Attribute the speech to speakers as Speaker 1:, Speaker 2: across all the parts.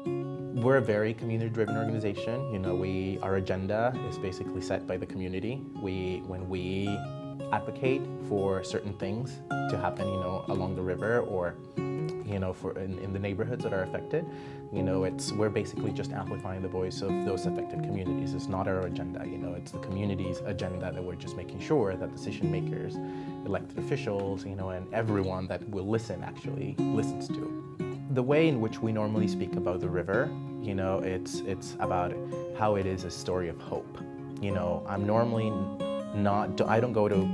Speaker 1: We're a very community-driven organization. Our agenda is basically set by the community. When we advocate for certain things to happen, along the river or, in the neighborhoods that are affected, we're basically just amplifying the voice of those affected communities. It's not our agenda, it's the community's agenda that we're just making sure that decision makers, elected officials, and everyone that will listen actually listens to. The way in which we normally speak about the river, it's about how it is a story of hope. I'm normally I don't go to,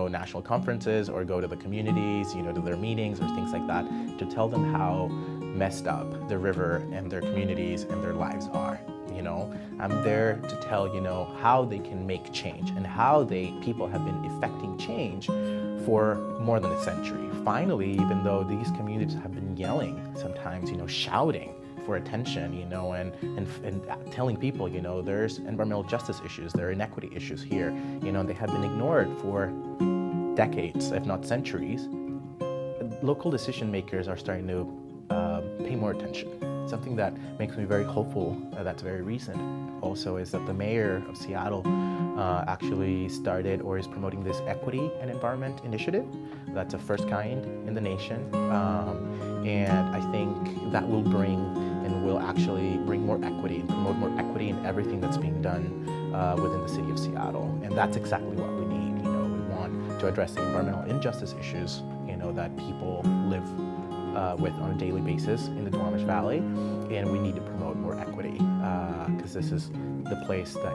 Speaker 1: national conferences or go to the communities, to their meetings or things like that to tell them how messed up the river and their communities and their lives are. I'm there to tell, how they can make change and how people have been effecting change for more than a century. Finally, even though these communities have been yelling sometimes, shouting for attention, and telling people, there's environmental justice issues, there are inequity issues here, they have been ignored for decades, if not centuries. Local decision makers are starting to pay more attention. Something that makes me very hopeful, that's very recent also, is that the mayor of Seattle actually started or is promoting this equity and environment initiative. That's a first kind in the nation, and I think that will actually bring more equity and promote more equity in everything that's being done within the city of Seattle. And that's exactly what we need. We want to address the environmental injustice issues, that people live with on a daily basis in the Duwamish Valley, and we need to promote more equity because this is the place that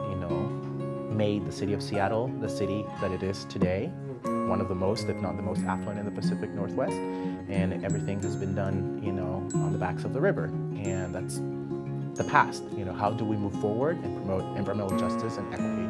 Speaker 1: made the city of Seattle the city that it is today, one of the most, if not the most affluent in the Pacific Northwest, and everything has been done on the backs of the river, and that's the past. How do we move forward and promote environmental justice and equity